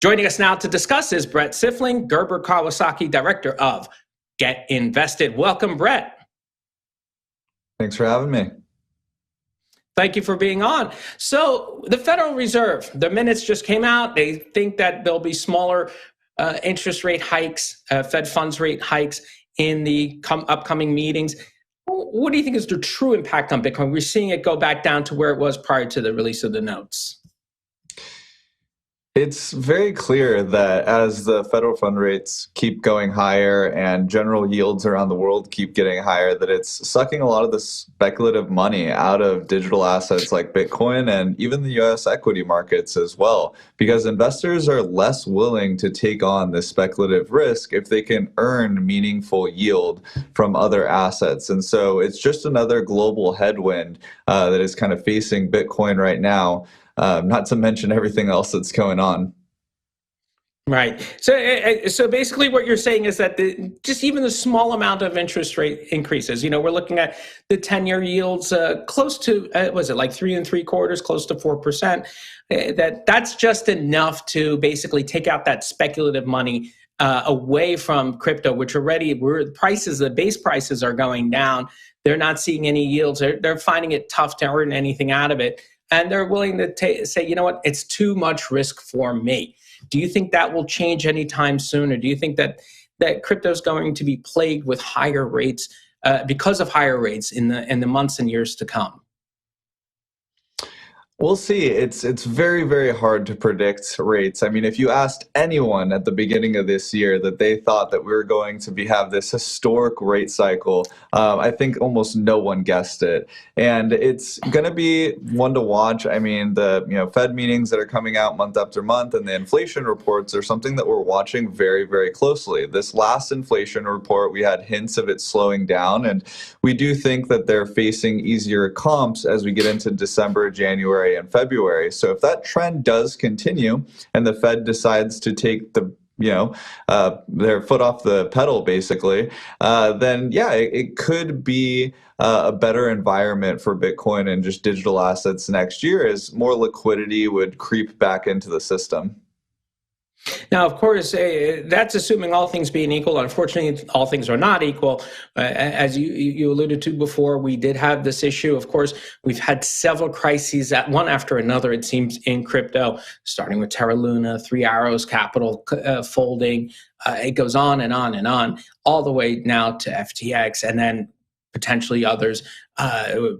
Joining us now to discuss is Brett Sifling, Gerber Kawasaki, Director of Get Invested. Welcome, Brett. Thanks for having me. Thank you for being on. So the Federal Reserve, the minutes just came out. They think that there'll be smaller interest rate hikes, Fed funds rate hikes in the upcoming meetings. What do you think is the true impact on Bitcoin? We're seeing it go back down to where it was prior to the release of the notes. It's very clear that as the federal fund rates keep going higher and general yields around the world keep getting higher, that it's sucking a lot of the speculative money out of digital assets like Bitcoin and even the US equity markets as well, because investors are less willing to take on this speculative risk if they can earn meaningful yield from other assets. And so it's just another global headwind that is kind of facing Bitcoin right now. Not to mention everything else that's going on. Right. So basically what you're saying is that just even the small amount of interest rate increases, we're looking at the 10-year yields close to, was it like 3 3/4, close to 4%, that's just enough to basically take out that speculative money away from crypto, which already the base prices are going down. They're not seeing any yields. They're finding it tough to earn anything out of it. And they're willing to say, you know what, it's too much risk for me. Do you think that will change anytime soon? Or do you think that crypto is going to be plagued with higher rates because of higher rates in the months and years to come? We'll see. It's very, very hard to predict rates. I mean, if you asked anyone at the beginning of this year that they thought that we were going to have this historic rate cycle, I think almost no one guessed it. And it's going to be one to watch. I mean, the Fed meetings that are coming out month after month and the inflation reports are something that we're watching very, very closely. This last inflation report, we had hints of it slowing down, and we do think that they're facing easier comps as we get into December, January, and February. So if that trend does continue and the Fed decides to take their foot off the pedal, basically, then yeah, it could be a better environment for Bitcoin and just digital assets next year as more liquidity would creep back into the system. Now, of course, that's assuming all things being equal. Unfortunately, all things are not equal. As you alluded to before, we did have this issue. Of course, we've had several crises, one after another, it seems, in crypto, starting with Terra Luna, Three Arrows Capital folding. It goes on and on and on, all the way now to FTX, and then potentially others.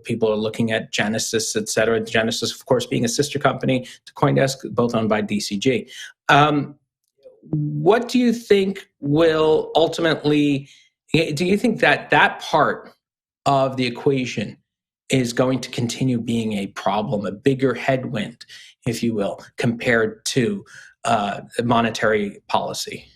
People are looking at Genesis, et cetera. Genesis, of course, being a sister company to CoinDesk, both owned by DCG. What do you think will ultimately, do you think that part of the equation is going to continue being a problem, a bigger headwind, if you will, compared to monetary policy?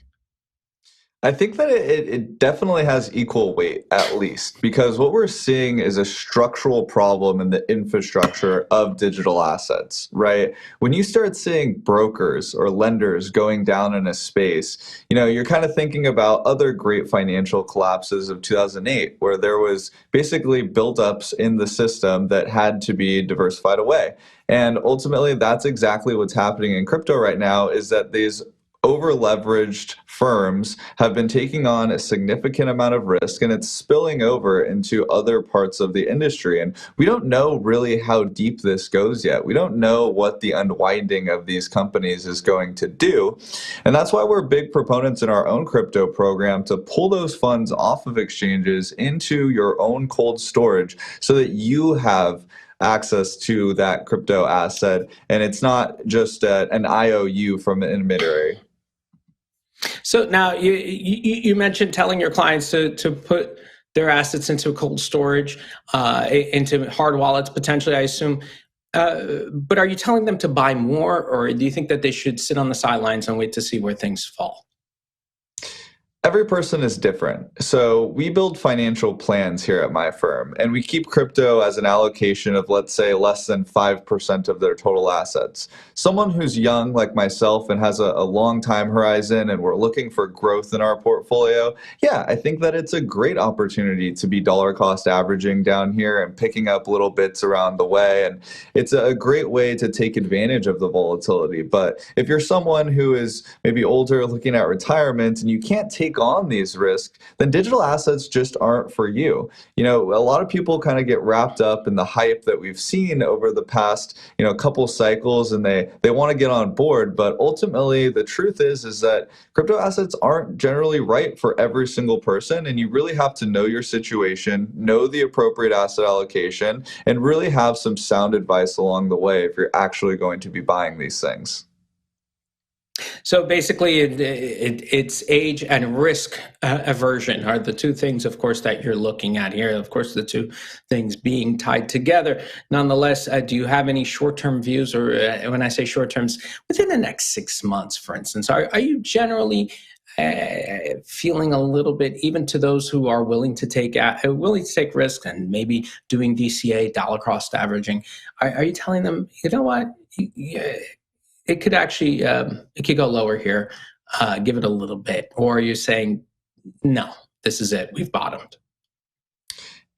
I think that it definitely has equal weight, at least, because what we're seeing is a structural problem in the infrastructure of digital assets, right? When you start seeing brokers or lenders going down in a space, you're kind of thinking about other great financial collapses of 2008, where there was basically buildups in the system that had to be diversified away. And ultimately, that's exactly what's happening in crypto right now, is that these over-leveraged firms have been taking on a significant amount of risk, and it's spilling over into other parts of the industry. And we don't know really how deep this goes yet. We don't know what the unwinding of these companies is going to do. And that's why we're big proponents in our own crypto program to pull those funds off of exchanges into your own cold storage so that you have access to that crypto asset, and it's not just an IOU from an intermediary. So now you mentioned telling your clients to put their assets into cold storage, into hard wallets, potentially, I assume. But are you telling them to buy more, or do you think that they should sit on the sidelines and wait to see where things fall? Every person is different. So we build financial plans here at my firm, and we keep crypto as an allocation of, let's say, less than 5% of their total assets. Someone who's young like myself and has a long time horizon and we're looking for growth in our portfolio, yeah, I think that it's a great opportunity to be dollar cost averaging down here and picking up little bits around the way. And it's a great way to take advantage of the volatility. But if you're someone who is maybe older looking at retirement and you can't take on these risks, then digital assets just aren't for you. A lot of people kind of get wrapped up in the hype that we've seen over the past, couple cycles, and they want to get on board. But ultimately, the truth is that crypto assets aren't generally right for every single person. And you really have to know your situation, know the appropriate asset allocation, and really have some sound advice along the way if you're actually going to be buying these things. So basically, it's age and risk aversion are the two things, of course, that you're looking at here. Of course, the two things being tied together. Nonetheless, do you have any short-term views, or when I say short terms, within the next 6 months, for instance, are you generally feeling a little bit, even to those who are willing to take risks and maybe doing DCA, dollar cost averaging, are you telling them, you know what? It could actually, it could go lower here. Give it a little bit. Or are you saying, no, this is it. We've bottomed?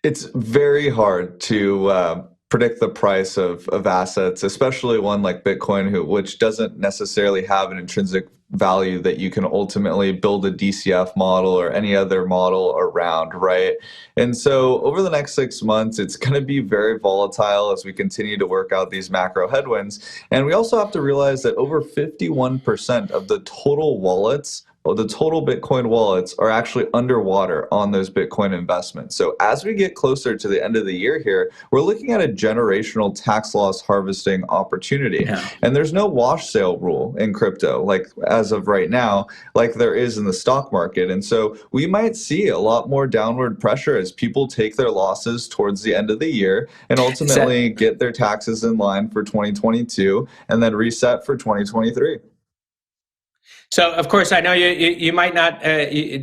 It's very hard to predict the price of assets, especially one like Bitcoin, which doesn't necessarily have an intrinsic value that you can ultimately build a DCF model or any other model around, right? And so over the next 6 months, it's going to be very volatile as we continue to work out these macro headwinds. And we also have to realize that over 51% of the total wallets, or the total Bitcoin wallets, are actually underwater on those Bitcoin investments. So as we get closer to the end of the year here, we're looking at a generational tax loss harvesting opportunity. Yeah. And there's no wash sale rule in crypto, like as of right now, like there is in the stock market. And so we might see a lot more downward pressure as people take their losses towards the end of the year and ultimately get their taxes in line for 2022 and then reset for 2023. So, of course, I know you might not,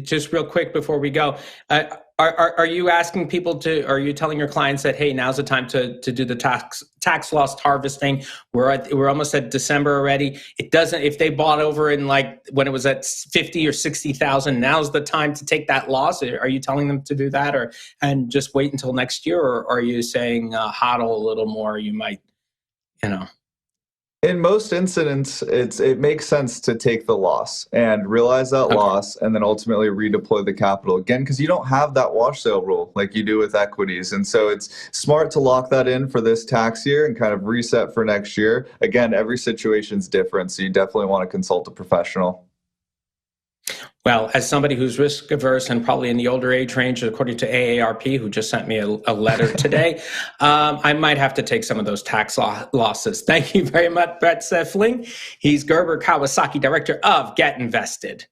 just real quick before we go, are you asking people are you telling your clients that, hey, now's the time to do the tax loss harvesting? We're almost at December already. It doesn't, if they bought over in like when it was at 50 or 60,000, now's the time to take that loss. Are you telling them to do that and just wait until next year? Or are you saying hodl a little more? You might, In most incidents, it makes sense to take the loss and realize that loss and then ultimately redeploy the capital again, because you don't have that wash sale rule like you do with equities. And so it's smart to lock that in for this tax year and kind of reset for next year. Again, every situation's different, so you definitely want to consult a professional. Well, as somebody who's risk averse and probably in the older age range, according to AARP, who just sent me a letter today, I might have to take some of those tax losses. Thank you very much, Brett Sifling. He's Gerber Kawasaki, Director of Get Invested.